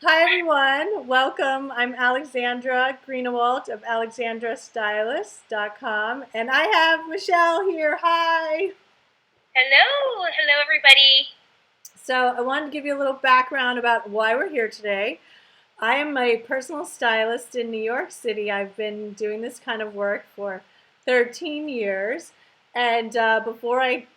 Hi everyone, welcome. I'm Alexandra Greenewalt of alexandrastylist.com and I have Michelle here. Hi. Hello, everybody. So I wanted to give you a little background about why we're here today. I am a personal stylist in New York City. I've been doing this kind of work for 13 years. And before I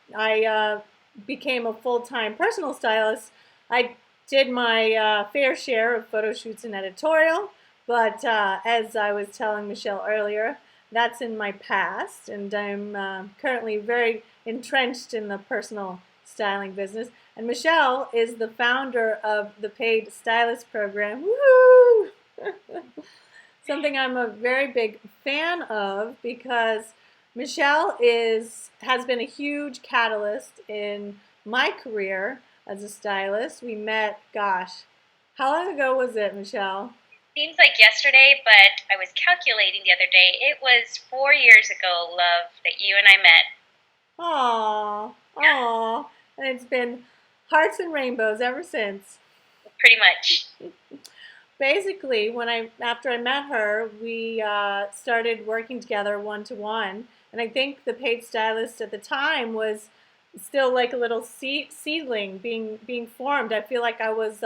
became a full-time personal stylist, I did my fair share of photo shoots and editorial. But as I was telling Michelle earlier, that's in my past, and I'm currently very entrenched in the personal styling business. And Michelle is the founder of the Paid Stylist Program. Woo! Something I'm a very big fan of because Michelle has been a huge catalyst in my career as a stylist. We met, gosh, how long ago was it, Michelle? Seems like yesterday, but I was calculating the other day. It was 4 years ago, love, that you and I met. Aw, aw. And it's been hearts and rainbows ever since. Pretty much. Basically, after I met her, we started working together one to one, and I think the paid stylist at the time was still like a little seedling being formed. I feel like I was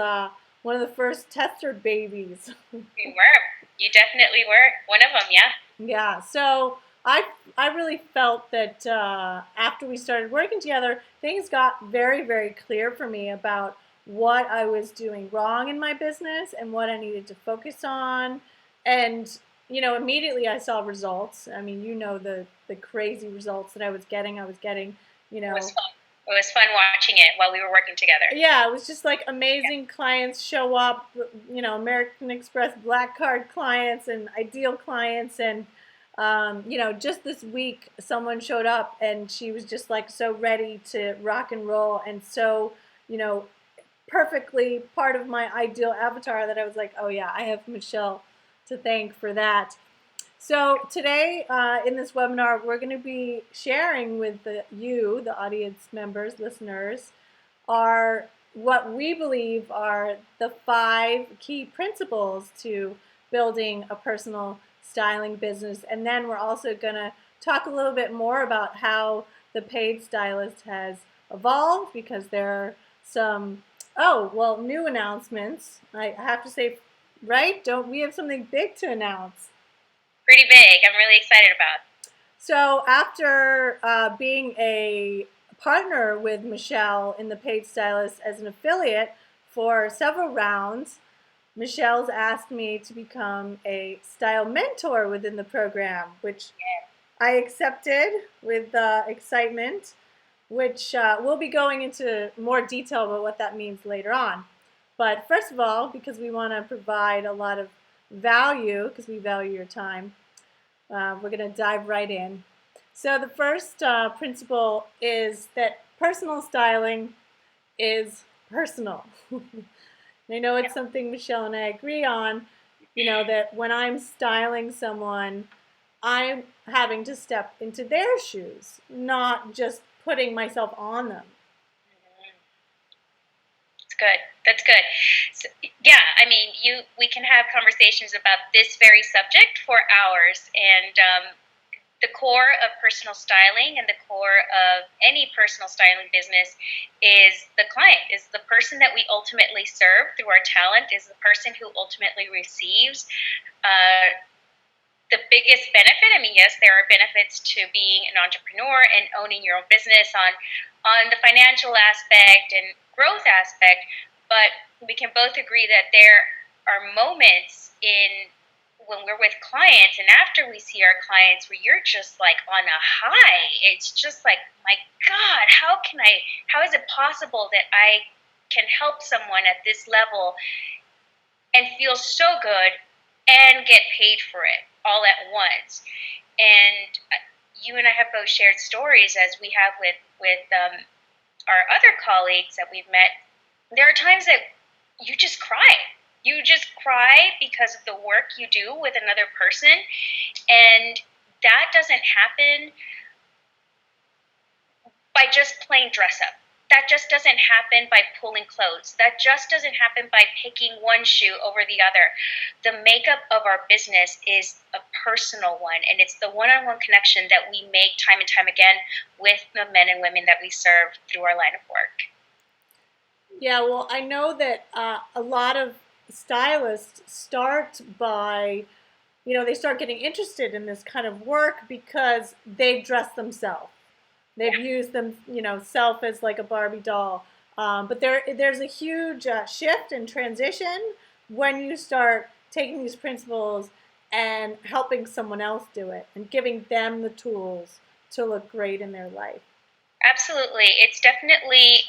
one of the first tester babies. We were. You definitely were. One of them, yeah. Yeah, so I really felt that after we started working together, things got very clear for me about what I was doing wrong in my business and what I needed to focus on. And immediately I saw results. I mean, the crazy results that I was getting. I was getting, you It was know, fun. It was fun watching it while we were working together. yeah, it was just like Yeah. amazing clients show up, American Express Black Card clients and Ideal clients. And, just this week, someone showed up and she was just like so ready to rock and roll and so, you know, perfectly part of my ideal avatar that I was like, oh yeah, I have Michelle to thank for that. So today in this webinar, we're going to be sharing with the audience members, listeners, are what we believe are the 5 key principles to building a personal styling business. And then we're also going to talk a little bit more about how the paid stylist has evolved, because there are some, oh, well, new announcements. I have to say, right? Don't we have something big to announce? Pretty big. I'm really excited about. So after being a partner with Michelle in the Paid Stylist as an affiliate for several rounds, Michelle's asked me to become a style mentor within the program, which I accepted with excitement, which we'll be going into more detail about what that means later on. But first of all, because we want to provide a lot of value, because we value your time, we're going to dive right in. So the first principle is that personal styling is personal. I know Yeah. it's something Michelle and I agree on, that when I'm styling someone, I'm having to step into their shoes, not just putting myself on them. Mhm. That's good. That's good. So, yeah, I mean, we can have conversations about this very subject for hours, and the core of personal styling and the core of any personal styling business is the client, is the person that we ultimately serve through our talent, is the person who ultimately receives uh, the biggest benefit. I mean, yes, there are benefits to being an entrepreneur and owning your own business on the financial aspect and growth aspect, but we can both agree that there are moments in when we're with clients and after we see our clients where you're just like on a high. It's just like, my God, how is it possible that I can help someone at this level and feel so good and get paid for it all at once? And you and I have both shared stories, as we have with our other colleagues that we've met. There are times that you just cry. You just cry because of the work you do with another person, and that doesn't happen by just plain dress up. that just doesn't happen by pulling clothes. That just doesn't happen by picking one shoe over the other. The makeup of our business is a personal one, and it's the one-on-one connection that we make time and time again with the men and women that we serve through our line of work. Yeah, well, I know that a lot of stylists start by, they start getting interested in this kind of work because they've dressed themselves. They've used them, self as like a Barbie doll. But there's a huge shift and transition when you start taking these principles and helping someone else do it and giving them the tools to look great in their life. Absolutely, it's definitely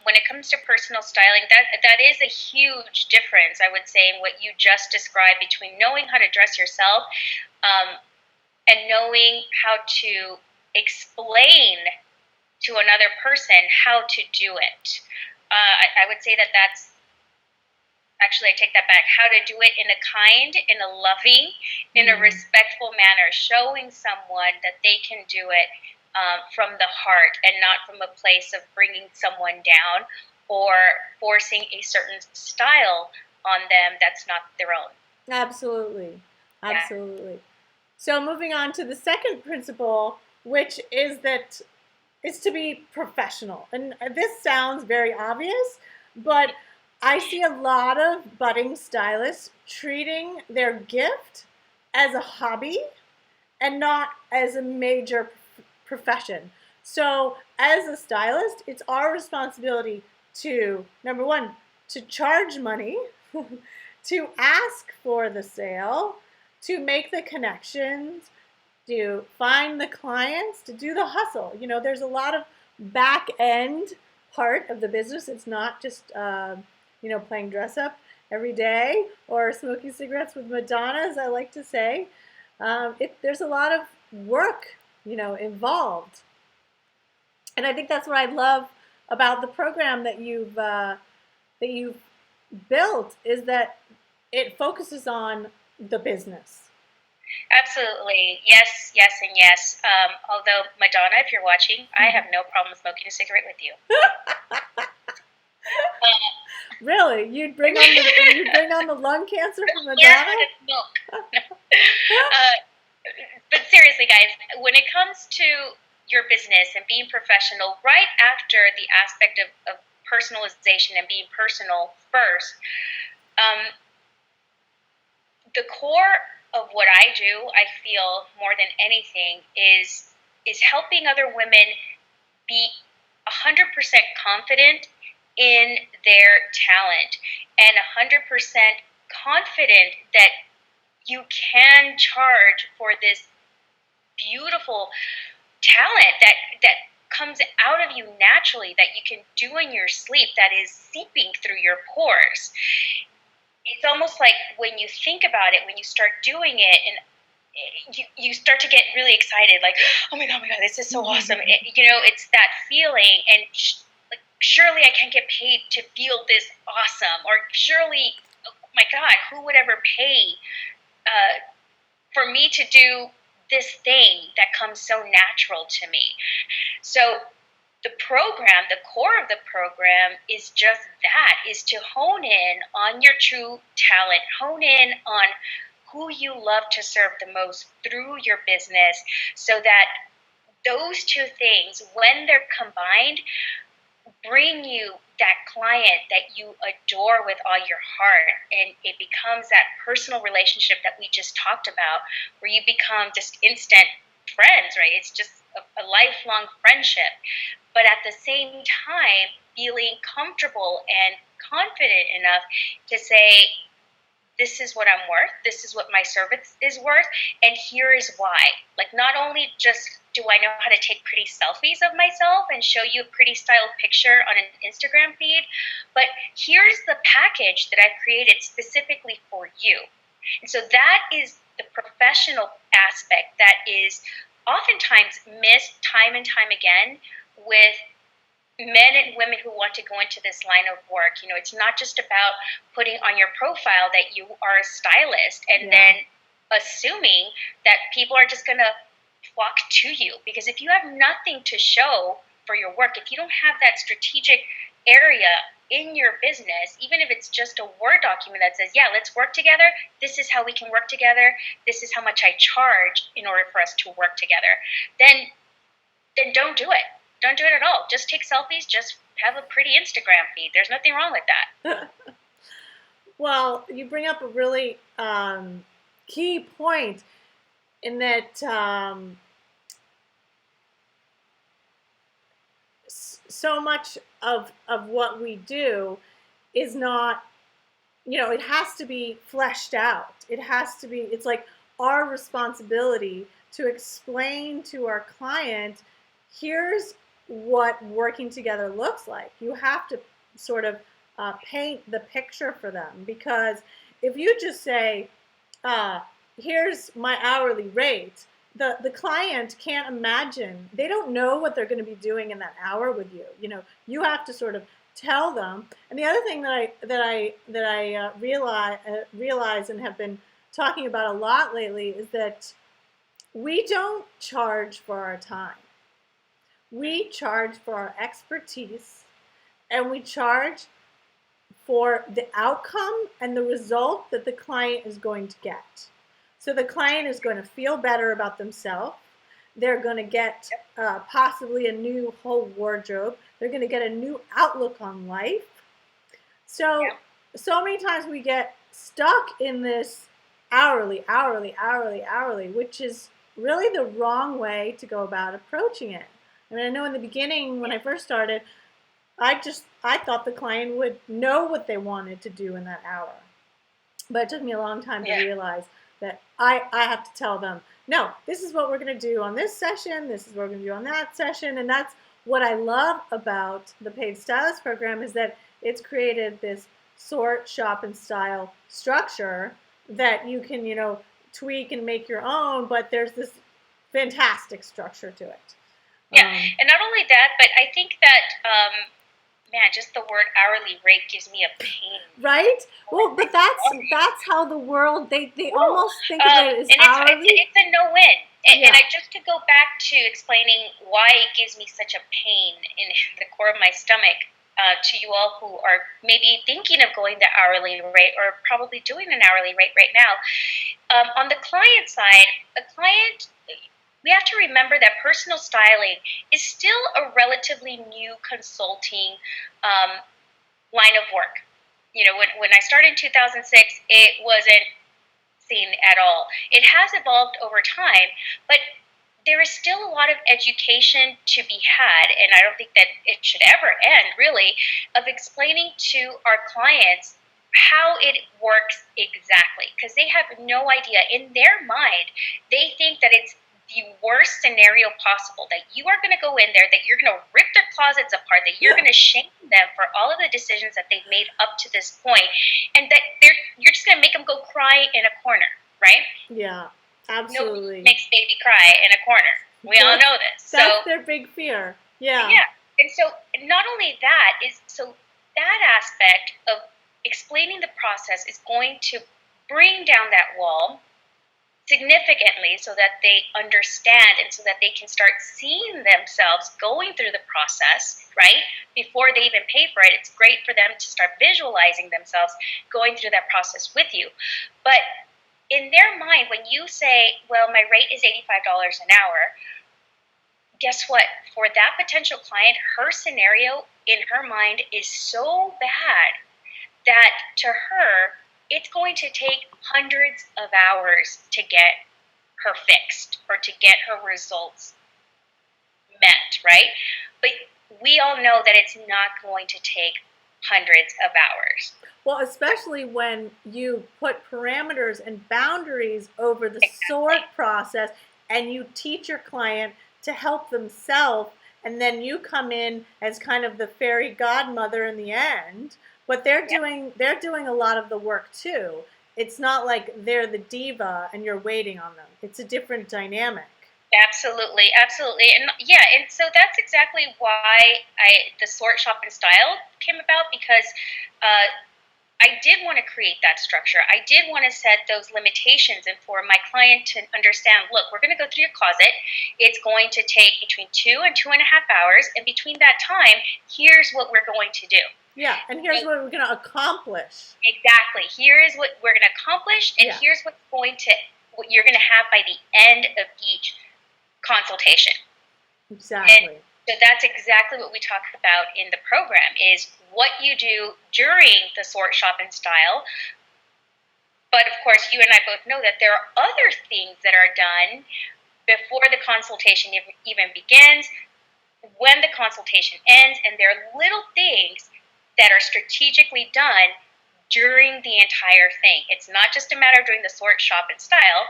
when it comes to personal styling, that is a huge difference. I would say in what you just described between knowing how to dress yourself um, and knowing how to explain to another person how to do it. I would say that that's actually, I take that back. How to do it in a kind, in a loving, in a respectful manner, showing someone that they can do it from the heart and not from a place of bringing someone down or forcing a certain style on them that's not their own. Absolutely. Yeah. Absolutely. So moving on to the second principle, which is that it's to be professional. And this sounds very obvious, but I see a lot of budding stylists treating their gift as a hobby and not as a major profession. So as a stylist, it's our responsibility to, number one, to charge money, to ask for the sale, to make the connections, to find the clients, to do the hustle. There's a lot of back end part of the business. It's not just, playing dress up every day or smoking cigarettes with Madonna, as I like to say. There's a lot of work, involved. And I think that's what I love about the program that you've built, is that it focuses on the business. Absolutely. Yes, yes, and yes. Although, Madonna, if you're watching, I have no problem smoking a cigarette with you. Really? You'd bring on the lung cancer from Madonna? Milk. But seriously, guys, when it comes to your business and being professional, right after the aspect of personalization and being personal first, the core of what I do, I feel more than anything, is helping other women be 100% confident in their talent and 100% confident that you can charge for this beautiful talent that comes out of you naturally, that you can do in your sleep, that is seeping through your pores. It's almost like when you think about it, when you start doing it, and you start to get really excited, like, oh my god, this is so awesome. It's that feeling, and like, surely I can't get paid to feel this awesome, or surely, oh my god, who would ever pay for me to do this thing that comes so natural to me? So the program, the core of the program, is just that, is to hone in on your true talent, hone in on who you love to serve the most through your business, so that those two things, when they're combined, bring you that client that you adore with all your heart, and it becomes that personal relationship that we just talked about, where you become just instant friends, right? It's just a lifelong friendship, but at the same time feeling comfortable and confident enough to say, this is what I'm worth, this is what my service is worth, and here is why. Like, not only just do I know how to take pretty selfies of myself and show you a pretty styled picture on an Instagram feed, but here's the package that I've created specifically for you. And so that is the professional aspect that is oftentimes missed time and time again with men and women who want to go into this line of work. It's not just about putting on your profile that you are a stylist and then assuming that people are just going to flock to you. Because if you have nothing to show, for your work, if you don't have that strategic area in your business, even if it's just a Word document that says, yeah, let's work together, this is how we can work together, this is how much I charge in order for us to work together, then don't do it. Don't do it at all. Just take selfies, just have a pretty Instagram feed. There's nothing wrong with that. Well, you bring up a really key point in that so much of what we do is not, it has to be fleshed out. It's like our responsibility to explain to our client, here's what working together looks like. You have to sort of paint the picture for them, because if you just say, here's my hourly rate, the client can't imagine. They don't know what they're going to be doing in that hour with you. You have to sort of tell them. And the other thing that I realize and have been talking about a lot lately is that we don't charge for our time. We charge for our expertise, and we charge for the outcome and the result that the client is going to get. So the client is going to feel better about themselves. They're going to get possibly a new whole wardrobe. They're going to get a new outlook on life. So many times we get stuck in this hourly, which is really the wrong way to go about approaching it. I mean, I know in the beginning when I first started, I thought the client would know what they wanted to do in that hour. But it took me a long time to realize that I have to tell them, no, this is what we're going to do on this session, this is what we're going to do on that session. And that's what I love about the Paid Stylist program, is that it's created this sort, shop, and style structure that you can, tweak and make your own, but there's this fantastic structure to it. Yeah, and not only that, but I think that, just the word hourly rate gives me a pain. Right? Well, but that's how the world, they almost think of it as hourly. It's a no-win. And just to go back to explaining why it gives me such a pain in the core of my stomach, to you all who are maybe thinking of going the hourly rate or probably doing an hourly rate right now. On the client side, we have to remember that personal styling is still a relatively new consulting line of work. When I started in 2006, it wasn't seen at all. It has evolved over time, but there is still a lot of education to be had, and I don't think that it should ever end, really, of explaining to our clients how it works exactly, because they have no idea. In their mind, they think that it's the worst scenario possible, that you are going to go in there, that you're going to rip their closets apart, that you're going to shame them for all of the decisions that they've made up to this point, and that you're just going to make them go cry in a corner, right? Yeah, absolutely. Nobody makes baby cry in a corner. We all know this. That's their big fear. Yeah. Yeah, and so not only that that aspect of explaining the process is going to bring down that wall significantly, so that they understand and so that they can start seeing themselves going through the process, right? Before they even pay for it, it's great for them to start visualizing themselves going through that process with you. But in their mind, when you say, well, my rate is $85 an hour, guess what? For that potential client, her scenario in her mind is so bad that to her, it's going to take hundreds of hours to get her fixed or to get her results met, right? But we all know that it's not going to take hundreds of hours. Well, especially when you put parameters and boundaries over the sort process, and you teach your client to help themselves, and then you come in as kind of the fairy godmother in the end. But they're doing a lot of the work too. It's not like they're the diva and you're waiting on them. It's a different dynamic. Absolutely. And so that's exactly why the Sort, Shop, and Style came about, because I did want to create that structure. I did want to set those limitations and for my client to understand, look, we're going to go through your closet. It's going to take between 2 and 2.5 hours. And between that time, here's what we're going to do. Yeah, and here's what we're going to accomplish. Exactly. Here is what we're going to accomplish, and here's what you're going to have by the end of each consultation. Exactly. And so that's exactly what we talk about in the program is what you do during the sort, shop, and style. But of course, you and I both know that there are other things that are done before the consultation even begins, when the consultation ends, and there are little things that are strategically done during the entire thing. It's not just a matter of doing the sort, shop, and style.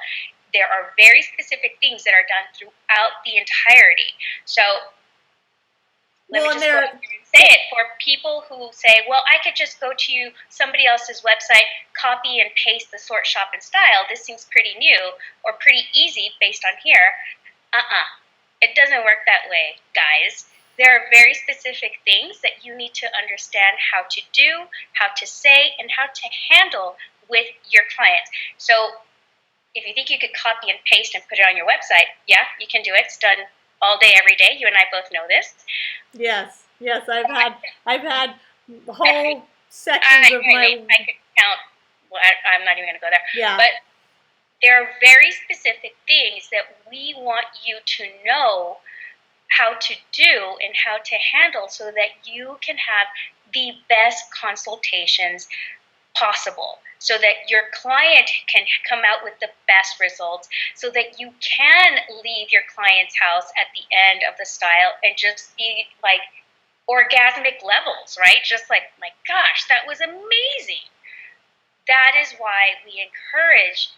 There are very specific things that are done throughout the entirety. So let me just go ahead and say it for people who say, well, I could just go to somebody else's website, copy and paste the sort, shop, and style. This seems pretty new or pretty easy based on here. It doesn't work that way, guys. There are very specific things that you need to understand how to do, how to say, and how to handle with your clients. So if you think you could copy and paste and put it on your website, yeah, you can do it. It's done all day, every day. You and I both know this. Yes, I've had whole sections of my. I could count. Well, I'm not even going to go there. Yeah. But there are very specific things that we want you to know how to do and how to handle so that you can have the best consultations possible, so that your client can come out with the best results, so that you can leave your client's house at the end of the style and just be like orgasmic levels, right? Just like, my gosh, that was amazing. That is why we encourage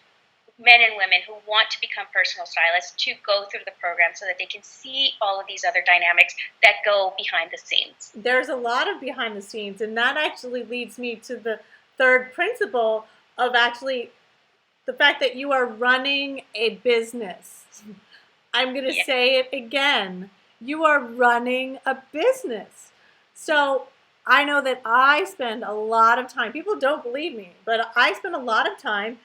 men and women who want to become personal stylists to go through the program so that they can see all of these other dynamics that go behind the scenes. There's a lot of behind the scenes, and that actually leads me to the third principle of actually the fact that you are running a business. I'm going to say it again. You are running a business. So I know that I spend a lot of time, people don't believe me, but I spend a lot of time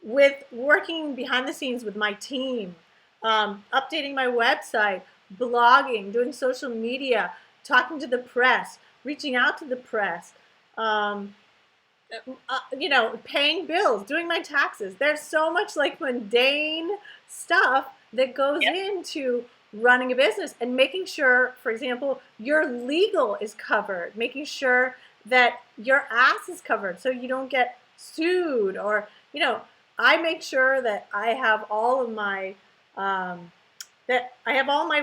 with working behind the scenes with my team, updating my website, blogging, doing social media, talking to the press, reaching out to the press, paying bills, doing my taxes. There's so much like mundane stuff that goes into running a business and making sure, for example, your legal is covered, making sure that your ass is covered so you don't get sued, or, I make sure that I have all of my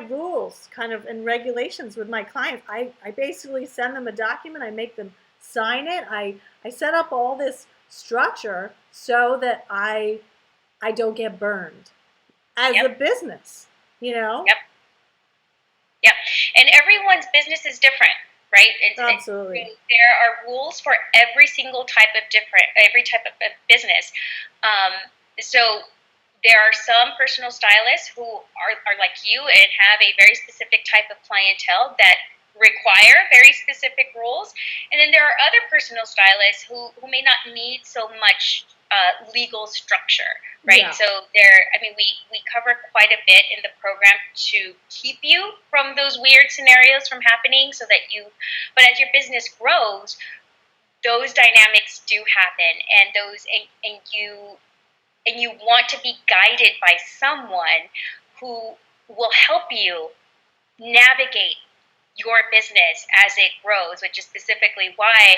rules kind of and regulations with my clients. I basically send them a document, I make them sign it, I set up all this structure so that I don't get burned as a business, Yep. And everyone's business is different, right? Absolutely. There are rules for every type of business. So there are some personal stylists who are like you and have a very specific type of clientele that require very specific rules. And then there are other personal stylists who may not need so much legal structure, right? Yeah. So we cover quite a bit in the program to keep you from those weird scenarios from happening but as your business grows, those dynamics do happen, and you want to be guided by someone who will help you navigate your business as it grows, which is specifically why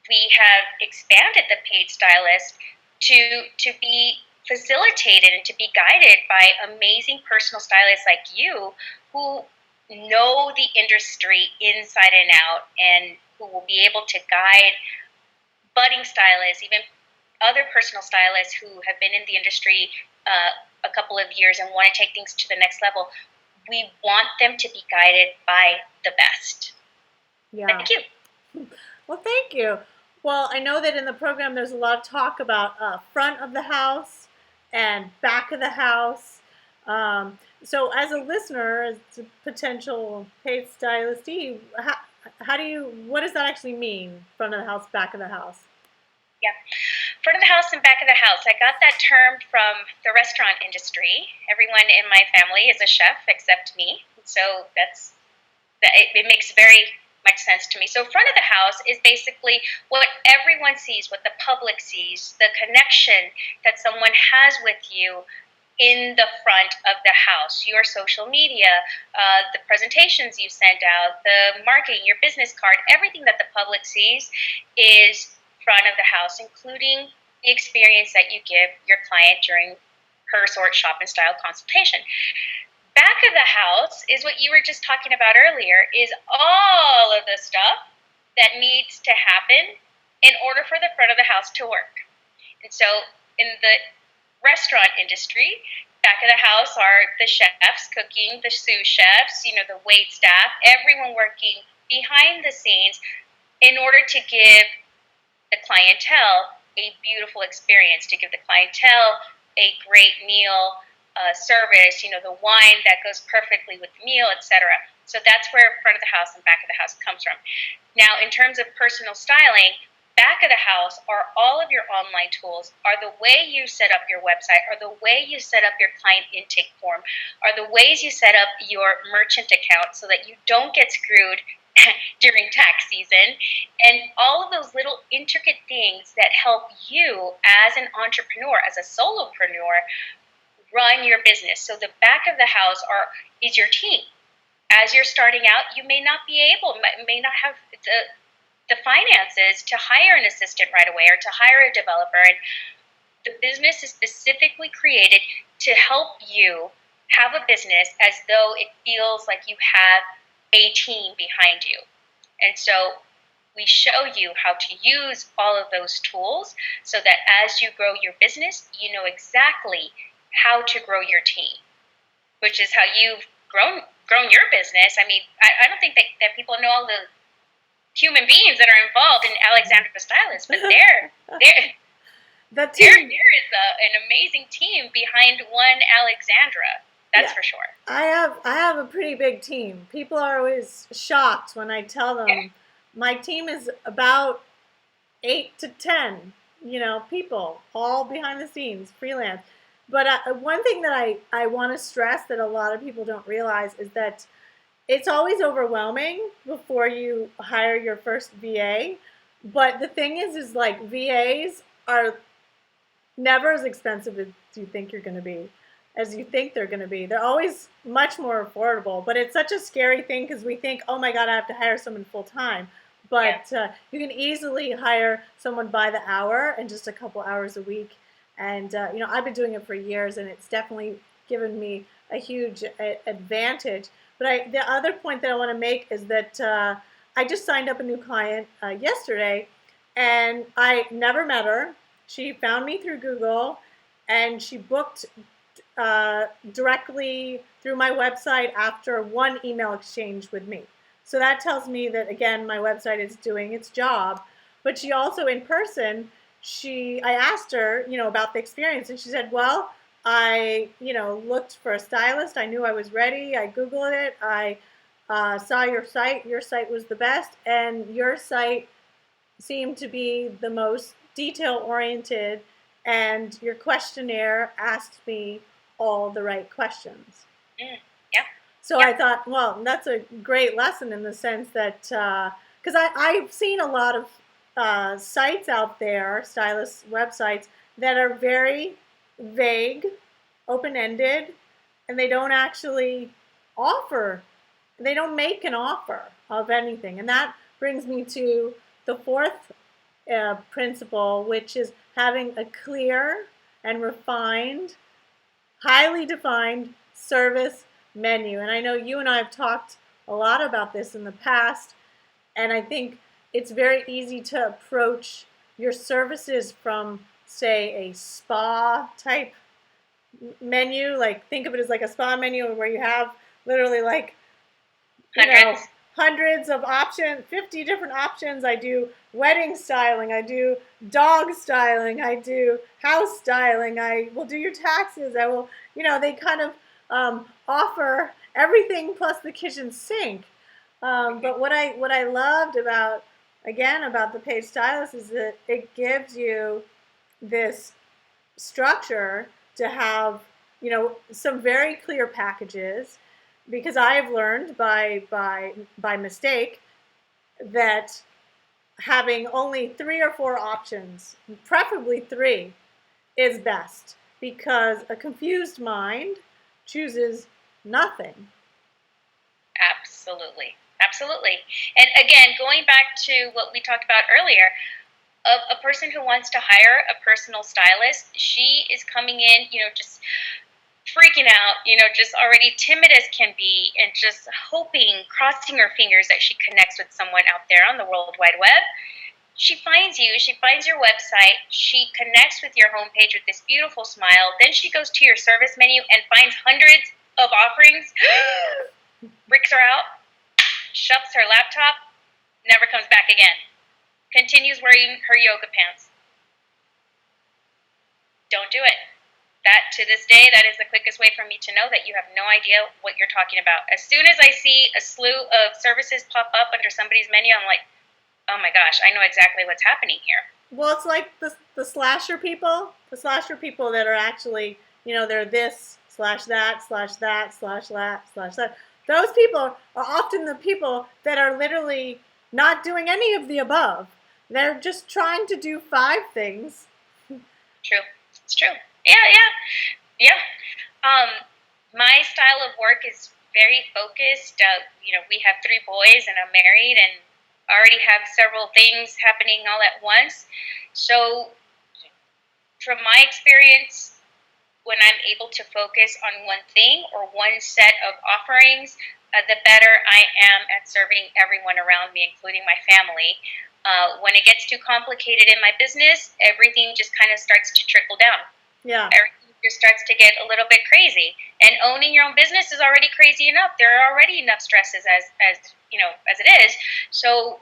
we have expanded the paid stylist to be facilitated and to be guided by amazing personal stylists like you who know the industry inside and out and who will be able to guide budding stylists, even other personal stylists who have been in the industry a couple of years and want to take things to the next level. We want them to be guided by the best. Yeah. Thank you. Well, thank you. Well, I know that in the program there's a lot of talk about front of the house and back of the house. So as a listener, as a potential paid stylistee, what does that actually mean? Front of the house, back of the house. Yeah. Front of the house and back of the house. I got that term from the restaurant industry. Everyone in my family is a chef except me. So it makes very much sense to me. So front of the house is basically what everyone sees, what the public sees, the connection that someone has with you in the front of the house, your social media, the presentations you send out, the marketing, your business card, everything that the public sees is front of the house, including the experience that you give your client during her sort shop and style consultation. Back of the house is what you were just talking about earlier, is all of the stuff that needs to happen in order for the front of the house to work. And so in the restaurant industry, back of the house are the chefs cooking, the sous chefs, the wait staff, everyone working behind the scenes in order to give the clientele a beautiful experience, to give the clientele a great meal, service, the wine that goes perfectly with the meal, etc. So that's where front of the house and back of the house comes from. Now, in terms of personal styling, back of the house are all of your online tools, are the way you set up your website, are the way you set up your client intake form, are the ways you set up your merchant account so that you don't get screwed during tax season, and all of those little intricate things that help you as an entrepreneur, as a solopreneur, run your business. So the back of the house is your team. As you're starting out, you may not have the finances to hire an assistant right away or to hire a developer, and the business is specifically created to help you have a business as though it feels like you have a team behind you. And so we show you how to use all of those tools so that as you grow your business, you know exactly how to grow your team, which is how you've grown your business. I mean, I don't think that people know all the human beings that are involved in Alexandra the Stylist, but there is an amazing team behind one Alexandra. That's for sure. I have a pretty big team. People are always shocked when I tell them my team is about 8 to 10, people, all behind the scenes, freelance. But one thing that I want to stress that a lot of people don't realize is that it's always overwhelming before you hire your first VA. But the thing is like VAs are never as expensive as you think you're going to be, as you think they're going to be. They're always much more affordable, but it's such a scary thing because we think, oh my God, I have to hire someone full time. But you can easily hire someone by the hour and just a couple hours a week. And, I've been doing it for years, and it's definitely given me a huge advantage. But the other point that I want to make is that I just signed up a new client yesterday, and I never met her. She found me through Google, and she booked directly through my website after one email exchange with me. So that tells me that, again, my website is doing its job. But she also, in person, I asked her, about the experience, and she said, well, I, looked for a stylist. I knew I was ready. I Googled it. I saw your site. Your site was the best, and your site seemed to be the most detail-oriented, and your questionnaire asked me all the right questions. So I thought, well, that's a great lesson in the sense that, because I've seen a lot of sites out there, stylist websites, that are very vague, open-ended, and they don't actually they don't make an offer of anything. And that brings me to the fourth principle, which is having a clear and refined, highly defined service menu. And I know you and I have talked a lot about this in the past, and I think it's very easy to approach your services from, say, a spa type menu. Like, think of it as like a spa menu where you have literally like, hundreds of options, 50 different options. I do wedding styling, I do dog styling, I do house styling, I will do your taxes, I will, they kind of offer everything plus the kitchen sink. But what I loved about, again, about the Paid Stylist is that it gives you this structure to have, some very clear packages, because I have learned by mistake that having only 3 or 4 options, preferably 3, is best, because a confused mind chooses nothing. Absolutely. Absolutely. And again, going back to what we talked about earlier, a person who wants to hire a personal stylist, she is coming in, just freaking out, just already timid as can be, and just hoping, crossing her fingers that she connects with someone out there on the World Wide Web. She finds you, she finds your website, she connects with your homepage with this beautiful smile, then she goes to your service menu and finds hundreds of offerings, breaks her out, shuts her laptop, never comes back again, continues wearing her yoga pants. Don't do it. That, to this day, that is the quickest way for me to know that you have no idea what you're talking about. As soon as I see a slew of services pop up under somebody's menu, I'm like, oh my gosh, I know exactly what's happening here. Well, it's like the slasher people, that are actually, they're this slash that slash that slash that slash that. Those people are often the people that are literally not doing any of the above. They're just trying to do 5 things. True. It's true. Yeah. My style of work is very focused. We have 3 boys, and I'm married, and already have several things happening all at once. So, from my experience, when I'm able to focus on one thing or one set of offerings, the better I am at serving everyone around me, including my family. When it gets too complicated in my business, everything just kind of starts to trickle down. Yeah. Everything just starts to get a little bit crazy. And owning your own business is already crazy enough. There are already enough stresses as it is. So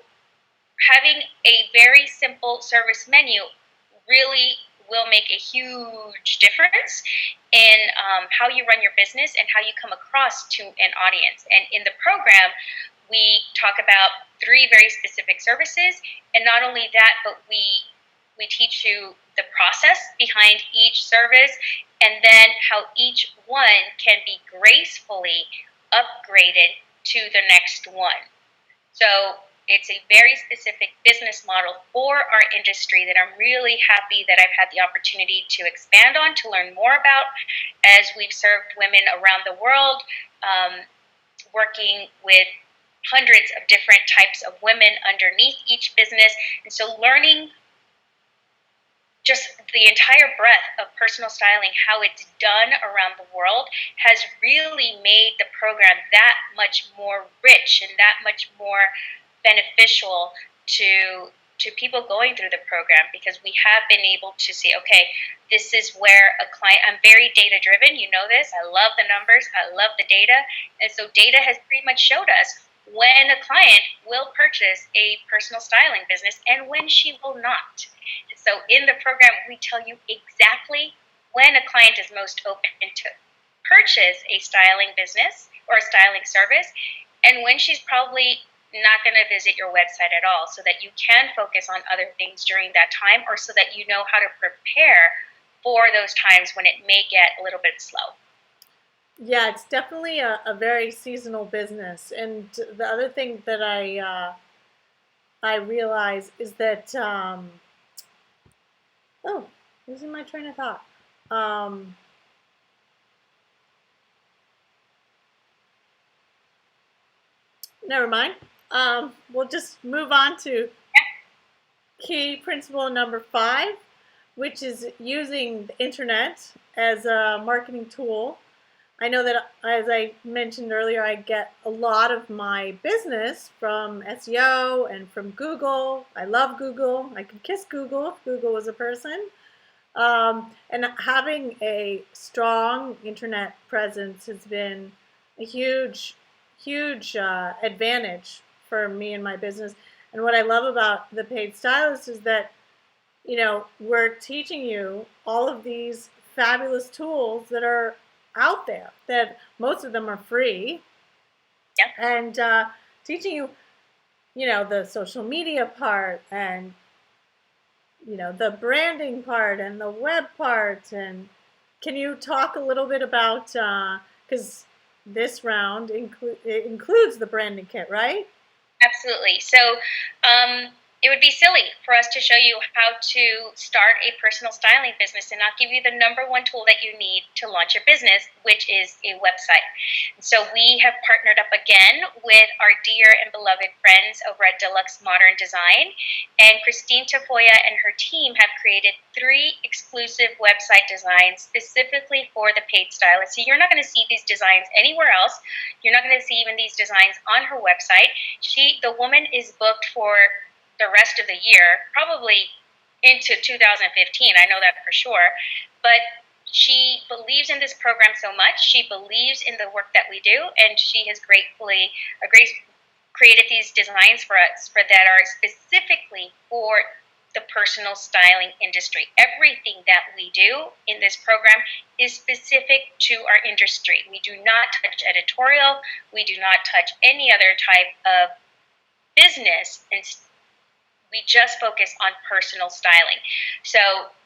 having a very simple service menu really will make a huge difference in how you run your business and how you come across to an audience. And in the program, we talk about 3 very specific services, and not only that, but we teach you the process behind each service, and then how each one can be gracefully upgraded to the next one. So it's a very specific business model for our industry that I'm really happy that I've had the opportunity to expand on, to learn more about, as we've served women around the world, working with hundreds of different types of women underneath each business. And so learning just the entire breadth of personal styling, how it's done around the world, has really made the program that much more rich and that much more beneficial to people going through the program, because we have been able to see, okay, this is where a client, I'm very data driven, you know this, I love the numbers, I love the data, and so data has pretty much showed us when a client will purchase a personal styling business and when she will not. And so in the program, we tell you exactly when a client is most open to purchase a styling business or a styling service, and when she's probably not going to visit your website at all, so that you can focus on other things during that time, or so that you know how to prepare for those times when it may get a little bit slow. Yeah, it's definitely a very seasonal business. And the other thing that I realize is that losing my train of thought. Never mind. We'll just move on to key principle number 5, which is using the internet as a marketing tool. I know that, as I mentioned earlier, I get a lot of my business from SEO and from Google. I love Google. I could kiss Google if Google was a person. And having a strong internet presence has been a huge advantage for me and my business. And what I love about the Paid Stylist is that, we're teaching you all of these fabulous tools that are out there, that most of them are free. Yeah. And teaching you, you know, the social media part and, you know, the branding part and the web part. And can you talk a little bit about, because this round includes the branding kit, right? Absolutely. So it would be silly for us to show you how to start a personal styling business and not give you the number one tool that you need to launch your business, which is a website. So we have partnered up again with our dear and beloved friends over at Deluxe Modern Design. And Christine Tafoya and her team have created 3 exclusive website designs specifically for the paid stylist. So you're not going to see these designs anywhere else. You're not going to see even these designs on her website. The woman is booked for the rest of the year, probably into 2015. I know that for sure. But she believes in this program so much. She believes in the work that we do, and she has gratefully created these designs for us that are specifically for the personal styling industry. Everything that we do in this program is specific to our industry. We do not touch editorial. We do not touch any other type of business, and we just focus on personal styling. So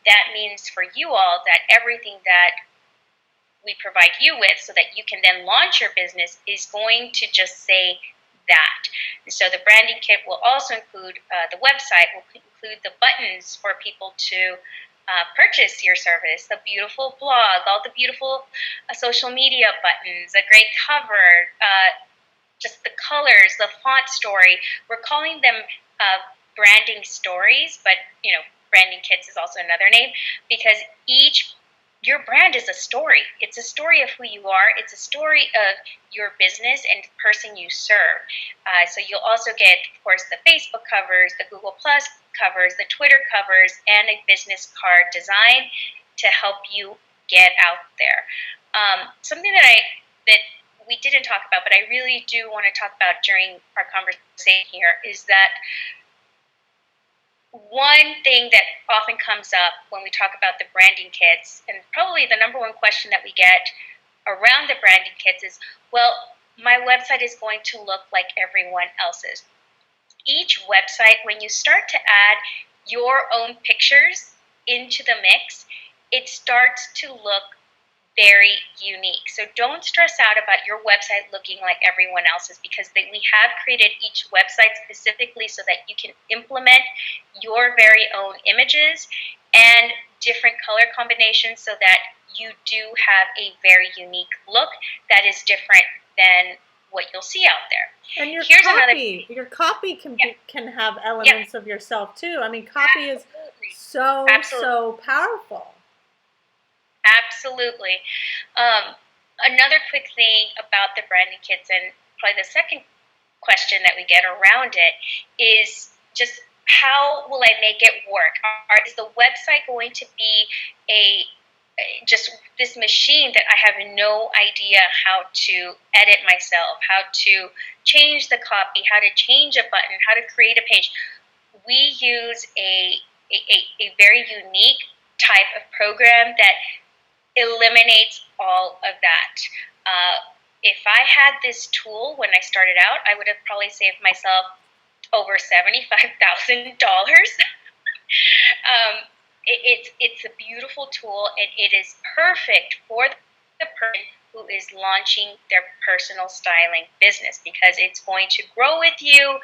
that means for you all that everything that we provide you with so that you can then launch your business is going to just say that. And so the branding kit will also include the website, will include the buttons for people to purchase your service, the beautiful blog, all the beautiful social media buttons, a great cover, just the colors, the font story. We're calling them branding stories, but branding kits is also another name, because your brand is a story. It's a story of who you are. It's a story of your business and the person you serve. So you'll also get, of course, the Facebook covers, the Google Plus covers, the Twitter covers, and a business card design to help you get out there. Something that we didn't talk about, but I really do want to talk about during our conversation here, is that one thing that often comes up when we talk about the branding kits, and probably the number one question that we get around the branding kits is, well, my website is going to look like everyone else's. Each website, when you start to add your own pictures into the mix, it starts to look very unique. So don't stress out about your website looking like everyone else's, because we have created each website specifically so that you can implement your very own images and different color combinations so that you do have a very unique look that is different than what you'll see out there. And your copy can Yeah. can have elements of yourself too. I mean, copy is so powerful. Absolutely. Another quick thing about the branding kits, and probably the second question that we get around it, is just how will I make it work? Is the website going to be just this machine that I have no idea how to edit myself, how to change the copy, how to change a button, how to create a page? We use a very unique type of program that eliminates all of that. If I had this tool when I started out, I would have probably saved myself over $75,000. It's a beautiful tool, and it is perfect for the person who is launching their personal styling business, because it's going to grow with you.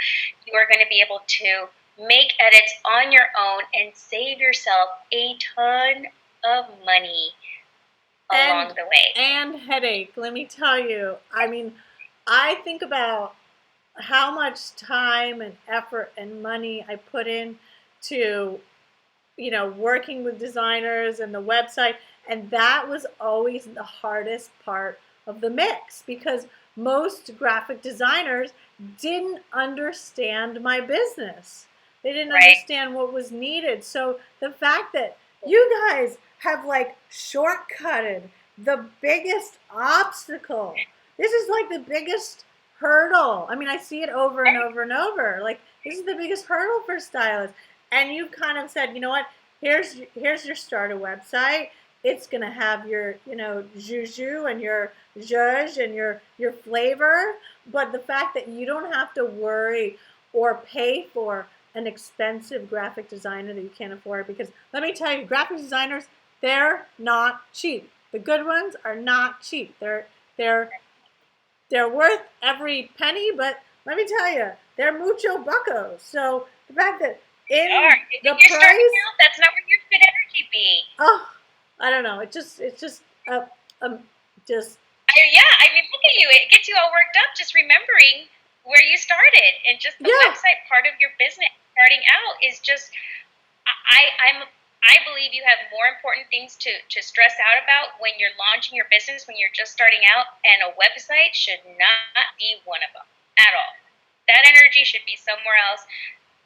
You are going to be able to make edits on your own and save yourself a ton of money along the way. And headache, let me tell you. I mean, I think about how much time and effort and money I put in to, working with designers and the website. And that was always the hardest part of the mix, because most graphic designers didn't understand my business. They didn't understand what was needed. So the fact that you guys have shortcutted the biggest obstacle. This is the biggest hurdle. I mean, I see it over and over and over. This is the biggest hurdle for stylists. And you've kind of said, you know what? Here's your starter website. it's going to have your, juju and your zhuzh and your flavor. But the fact that you don't have to worry or pay for an expensive graphic designer that you can't afford, because let me tell you, graphic designers, they're not cheap. The good ones are not cheap. They're worth every penny, but let me tell you, they're mucho bucko. So the fact that in If the you're starting price, out, that's not where your should energy be. oh, I don't know. It's just just I mean, look at you. It gets you all worked up just remembering where you started, and just the yeah, website part of your business starting out is just. I believe you have more important things to stress out about when you're launching your business, when you're just starting out, and a website should not be one of them at all. That energy should be somewhere else.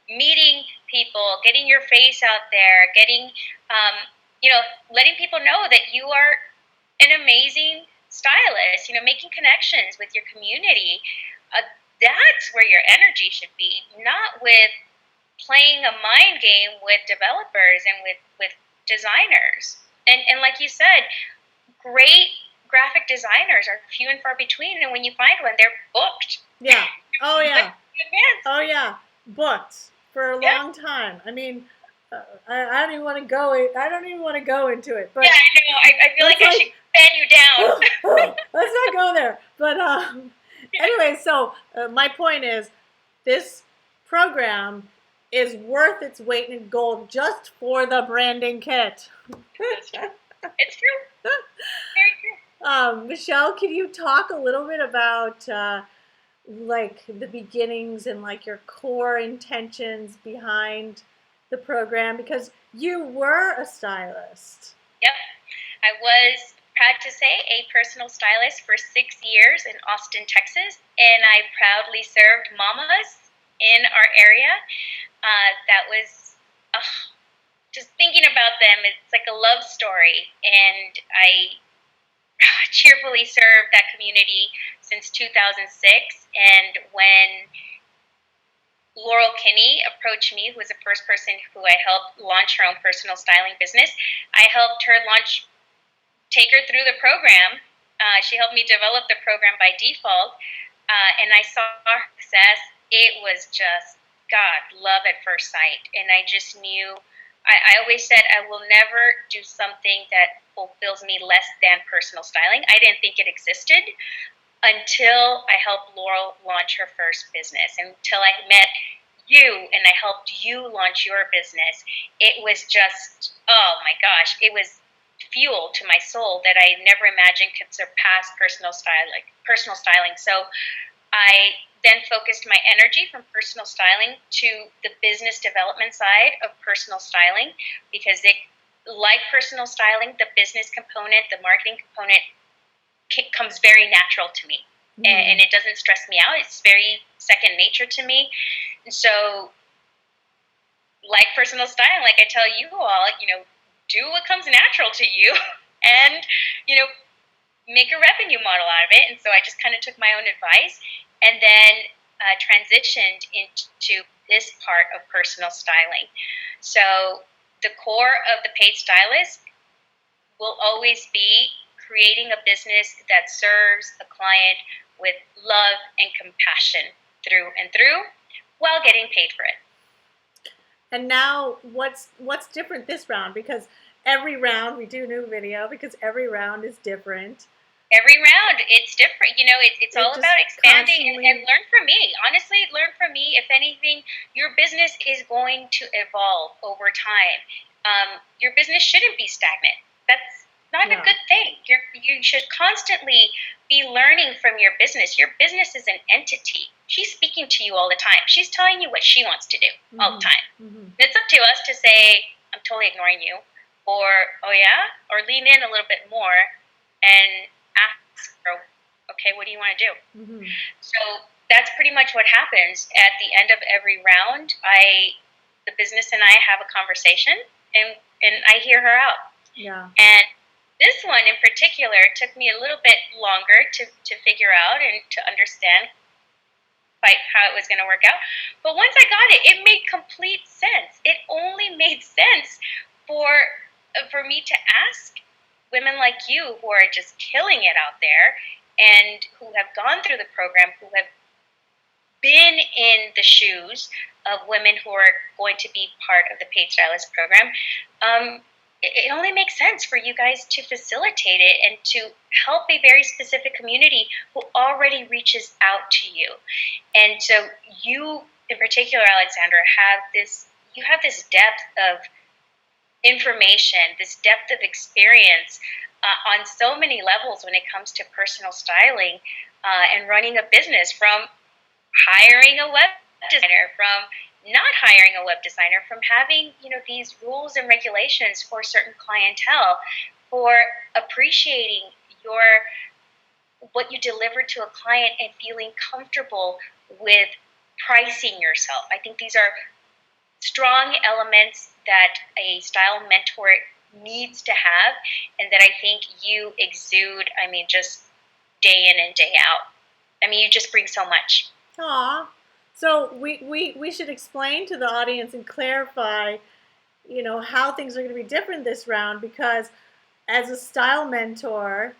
Meeting people, getting your face out there, letting people know that you are an amazing stylist, making connections with your community. That's where your energy should be, not with playing a mind game with developers and with designers. And like you said, great graphic designers are few and far between, and when you find one, they're booked. yeah. Oh yeah. Oh yeah. Booked for a long time. I mean, I don't even want to go. I don't even want to go into it. But yeah, I know. I feel like I should fan you down. Let's not go there. But anyway, so my point is, this program is worth its weight in gold just for the branding kit. It's true. It's true. Very true. Michelle, can you talk a little bit about like the beginnings and like your core intentions behind the program, because you were a stylist? Yep. I was, proud to say, a personal stylist for 6 years in Austin, Texas, and I proudly served mamas in our area. That was, just thinking about them, it's like a love story, and I cheerfully served that community since 2006, and when Laurel Kinney approached me, who was the first person who I helped launch her own personal styling business, I helped her take her through the program. She helped me develop the program by default, and I saw her success. It was just, God, love at first sight, and I just knew. I always said I will never do something that fulfills me less than personal styling. I didn't think it existed until I helped Laurel launch her first business, until I met you and I helped you launch your business. It was just, oh my gosh, it was fuel to my soul that I never imagined could surpass personal styling. So I then focused my energy from personal styling to the business development side of personal styling, because like personal styling, the business component, the marketing component comes very natural to me, and it doesn't stress me out. It's very second nature to me. And so, like personal styling, like I tell you all, do what comes natural to you, and make a revenue model out of it. And so I just kind of took my own advice, and then transitioned into this part of personal styling. So the core of the paid stylist will always be creating a business that serves a client with love and compassion through and through, while getting paid for it. And now what's different this round? Because every round we do a new video, because every round is different. Every round, it's different. It's all about expanding and learn from me. Honestly, learn from me. If anything, your business is going to evolve over time. Your business shouldn't be stagnant. That's not a good thing. You should constantly be learning from your business. Your business is an entity. She's speaking to you all the time. She's telling you what she wants to do all the time. Mm-hmm. It's up to us to say, I'm totally ignoring you, or, oh yeah, or lean in a little bit more and ask her, okay, what do you want to do? Mm-hmm. So that's pretty much what happens at the end of every round. The business and I have a conversation, and I hear her out. Yeah. And this one in particular took me a little bit longer to figure out and to understand how it was going to work out. But once I got it, it made complete sense. It only made sense for me to ask women like you who are just killing it out there and who have gone through the program, who have been in the shoes of women who are going to be part of the Paid Stylist program, it only makes sense for you guys to facilitate it and to help a very specific community who already reaches out to you. And so you, in particular, Alexandra, you have this depth of information, this depth of experience on so many levels when it comes to personal styling and running a business, from hiring a web designer, from not hiring a web designer, from having these rules and regulations for certain clientele, for appreciating what you deliver to a client and feeling comfortable with pricing yourself. I think these are strong elements that a style mentor needs to have, and that I think you exude, just day in and day out. You just bring so much. Aw. So we should explain to the audience and clarify, how things are going to be different this round, because as a style mentor,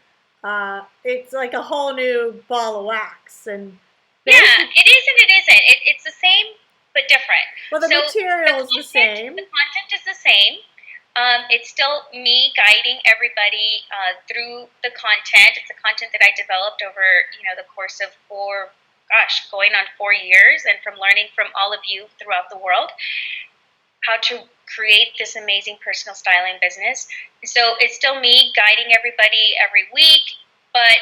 it's like a whole new ball of wax. And yeah, it is and it isn't. It's the same but different. Well, the material is the same. The content is the same. It's still me guiding everybody through the content. It's the content that I developed over the course of going on 4 years, and from learning from all of you throughout the world how to create this amazing personal styling business. So it's still me guiding everybody every week, but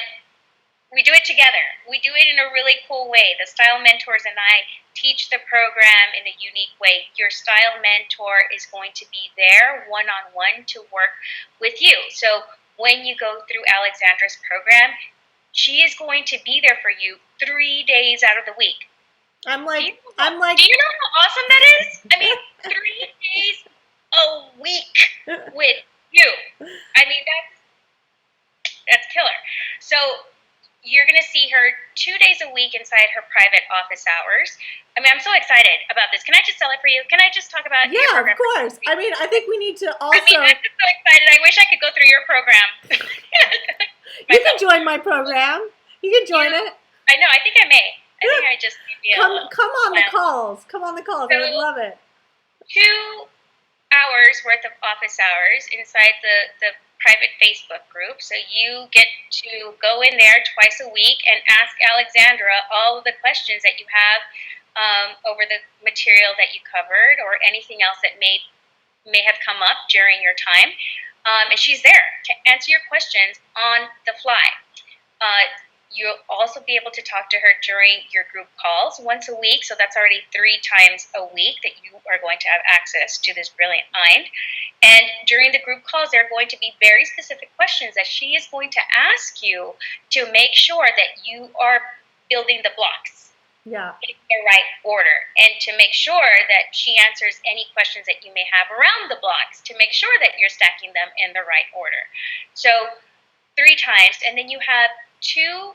we do it together. We do it in a really cool way. The style mentors and I teach the program in a unique way. Your style mentor is going to be there one-on-one to work with you. So when you go through Alexandra's program, she is going to be there for you 3 days out of the week. I'm like, do you know how awesome that is? 3 days a week with you. That's killer. So you're going to see her 2 days a week inside her private office hours. I'm so excited about this. Can I just sell it for you? Can I just talk about your program? Yeah, of course. I think we need to also... I'm just so excited. I wish I could go through your program. You can join my program. You can join it. I know. I think I may. I think I just need come on the calls. Come on the calls. I would love it. 2 hours worth of office hours inside the private Facebook group. So you get to go in there twice a week and ask Alexandra all of the questions that you have over the material that you covered, or anything else that may have come up during your time. And she's there to answer your questions on the fly. You'll also be able to talk to her during your group calls once a week. So that's already 3 times a week that you are going to have access to this brilliant mind. And during the group calls, there are going to be very specific questions that she is going to ask you to make sure that you are building the blocks in the right order, and to make sure that she answers any questions that you may have around the blocks, to make sure that you're stacking them in the right order. So 3 times, and then you have 2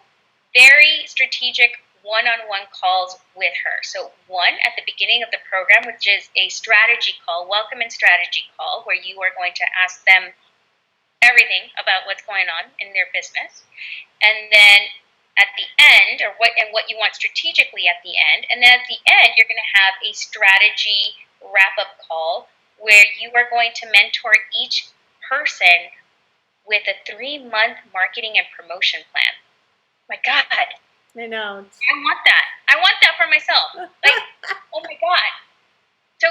very strategic one-on-one calls with her. So one at the beginning of the program, which is a strategy call, welcome and strategy call, where you are going to ask them everything about what's going on in their business. And then at the end, what you want strategically at the end. And then at the end, you're going to have a strategy wrap-up call where you are going to mentor each person with a 3-month marketing and promotion plan. My God. I know. I want that. I want that for myself. Oh my God. So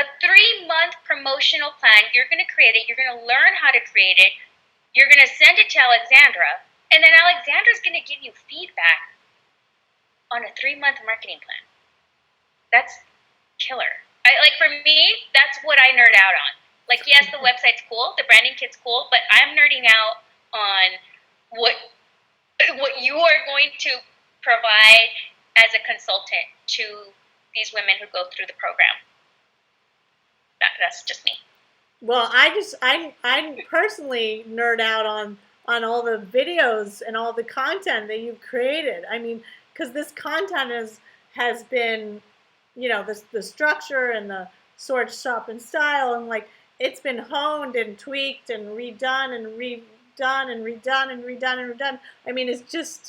a 3-month promotional plan, you're going to create it. You're going to learn how to create it. You're going to send it to Alexandra. And then Alexandra's going to give you feedback on a 3-month marketing plan. That's killer. For me, that's what I nerd out on. Yes, the website's cool, the branding kit's cool, but I'm nerding out on what you are going to provide as a consultant to these women who go through the program. That's just me. Well, I personally nerd out on all the videos and all the content that you've created. Because this content has been, the structure and the sort, shop, and style, and it's been honed and tweaked and redone and redone and redone and redone and redone. I mean, it's just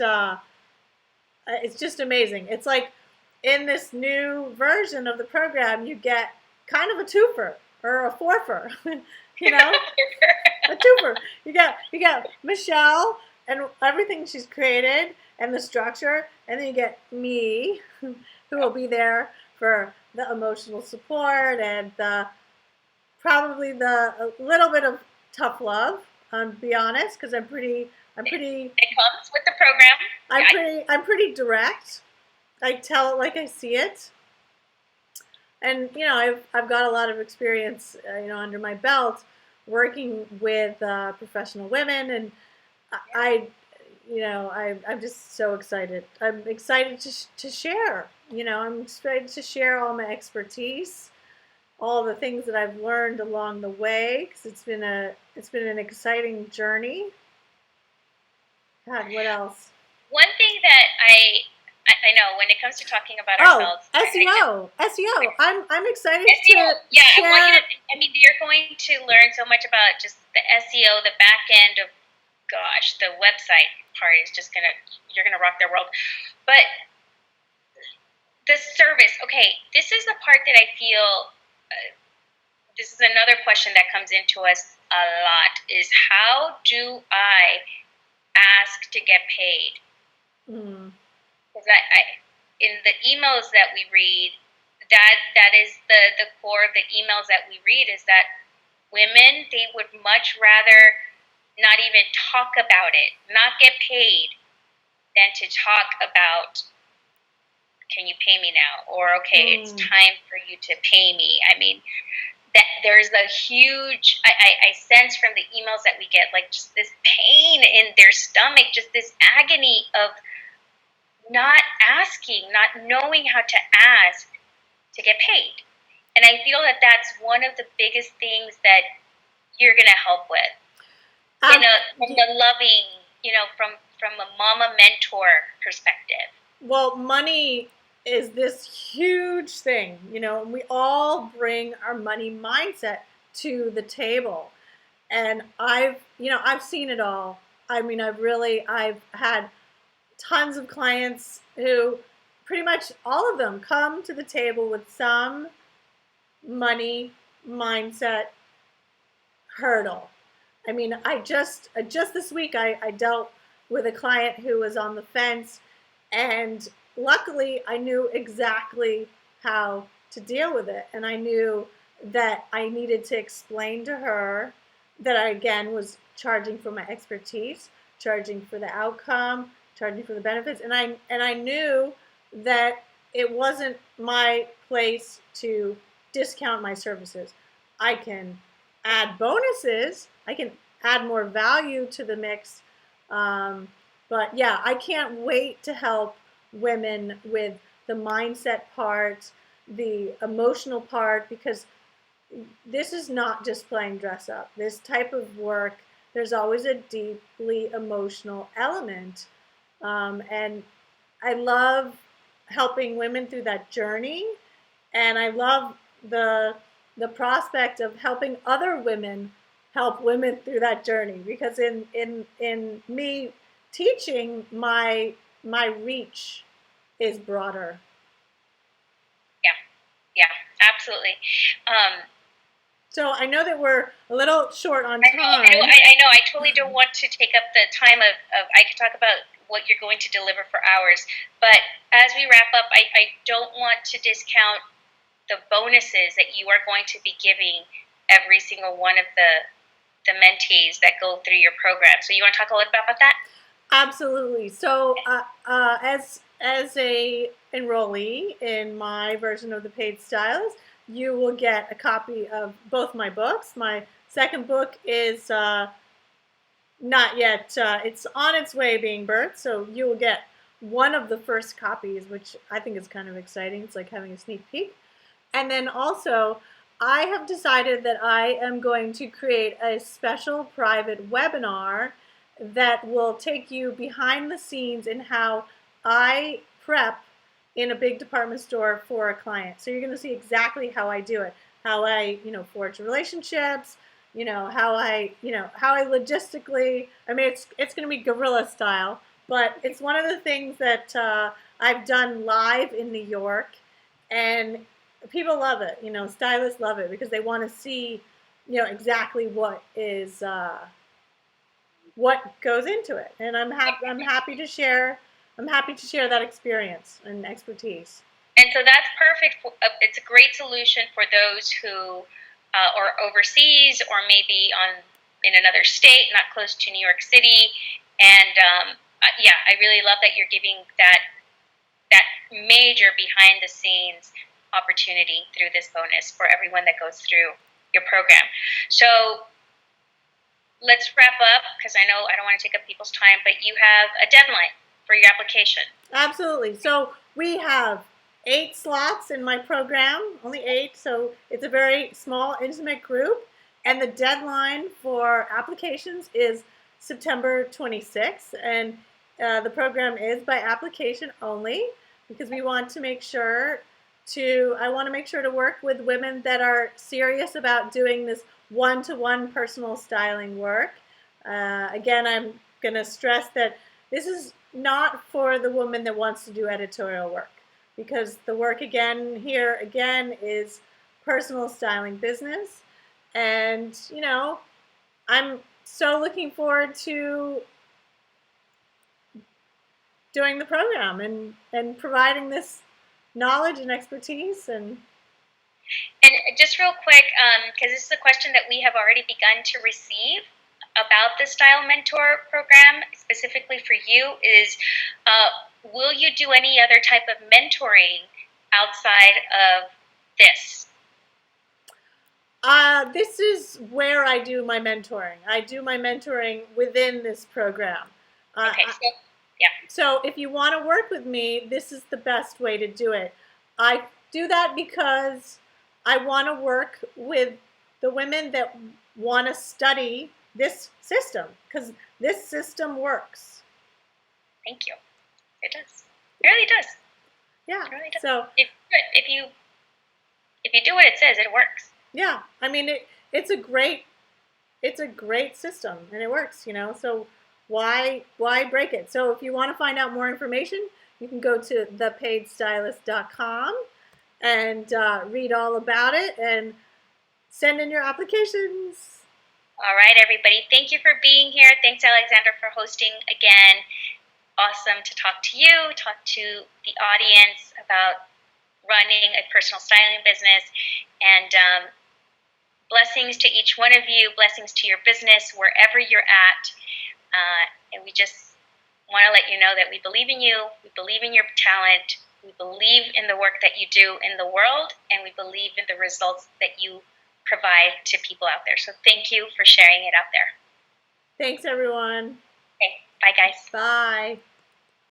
amazing. It's like in this new version of the program, you get kind of a twofer or a fourfer, you know, a twofer. You got Michelle and everything she's created and the structure, and then you get me, who will be there for the emotional support and probably a little bit of tough love. To be honest, because I'm pretty. It comes with the program. I'm pretty direct. I tell it like I see it, and I've got a lot of experience, under my belt, working with professional women, and I'm just so excited. I'm excited to share. I'm excited to share all my expertise, all the things that I've learned along the way, because it's been an exciting journey. God, what else? One thing that I know when it comes to talking about ourselves. SEO. I'm excited SEO, to yeah, share. I want you to. I mean, you're going to learn so much about just the SEO, the back end of, gosh, the website part is just you're gonna rock their world. But the service, okay, this is the part that I feel. This is another question that comes into us a lot: is how do I ask to get paid? Because in the emails that we read, that is the core of the emails that we read, is that women, they would much rather not even talk about it, not get paid, than to talk about, can you pay me now? Or, okay, it's time for you to pay me. I mean, that there's a huge, I sense from the emails that we get, like just this pain in their stomach, just this agony of not asking, not knowing how to ask to get paid. And I feel that that's one of the biggest things that you're going to help with. From the loving, from a mama mentor perspective. Well, money is this huge thing, and we all bring our money mindset to the table. And I've seen it all. I mean, I've had tons of clients who, pretty much all of them, come to the table with some money mindset hurdle. I mean, I just this week I dealt with a client who was on the fence, and luckily I knew exactly how to deal with it, and I knew that I needed to explain to her that I, again, was charging for my expertise, charging for the outcome, charging for the benefits, and I knew that it wasn't my place to discount my services. I can add bonuses, I can add more value to the mix, but yeah, I can't wait to help women with the mindset part, the emotional part, because this is not just playing dress up. This type of work, there's always a deeply emotional element, and I love helping women through that journey, and I love the prospect of helping other women help women through that journey, because in me teaching, my reach is broader. Yeah, absolutely. So I know that we're a little short on time. I know. I totally don't want to take up the time of I could talk about what you're going to deliver for hours, but as we wrap up, I don't want to discount the bonuses that you are going to be giving every single one of the mentees that go through your program. So you want to talk a little bit about that? Absolutely. So as a enrollee in my version of the Paid Stylist, you will get a copy of both my books. My second book is not yet, it's on its way being birthed, so you will get one of the first copies, which I think is kind of exciting. It's like having a sneak peek. And then also, I have decided that I am going to create a special private webinar that will take you behind the scenes in how I prep in a big department store for a client. So you're going to see exactly how I do it. how I, forge relationships, how I logistically, I mean, it's going to be guerrilla style, but it's one of the things that I've done live in New York, and people love it. Stylists love it because they want to see, exactly what goes into it, and I'm happy to share. I'm happy to share that experience and expertise. And so that's perfect. It's a great solution for those who are overseas or maybe in another state, not close to New York City. And yeah, I really love that you're giving that major behind the scenes opportunity through this bonus for everyone that goes through your program. So let's wrap up because I know I don't want to take up people's time, but you have a deadline for your application. Absolutely. So we have 8 slots in my program, only 8. So it's a very small, intimate group. And the deadline for applications is September 26th. And the program is by application only because we want to make sure I want to make sure to work with women that are serious about doing this one-to-one personal styling work. Again, I'm going to stress that this is not for the woman that wants to do editorial work, because the work again is personal styling business. And I'm so looking forward to doing the program and providing this knowledge and expertise. And just real quick, because this is a question that we have already begun to receive about the Style Mentor program, specifically for you, is will you do any other type of mentoring outside of this? This is where I do my mentoring. I do my mentoring within this program. Okay, yeah. So if you want to work with me, this is the best way to do it. I do that because I want to work with the women that want to study this system, because this system works. Thank you. It does. It really does. Yeah. It really does. So if you do what it says, it works. Yeah. I mean, it's a great system, and it works. So why break it? So if you want to find out more information, you can go to thepaidstylist.com and read all about it and send in your applications. All right, everybody. Thank you for being here. Thanks, Alexandra, for hosting again. Awesome to talk to you, talk to the audience about running a personal styling business. And blessings to each one of you, blessings to your business, wherever you're at. And we just want to let you know that we believe in you, we believe in your talent, we believe in the work that you do in the world, and we believe in the results that you provide to people out there. So thank you for sharing it out there. Thanks, everyone. Okay, bye, guys. Bye.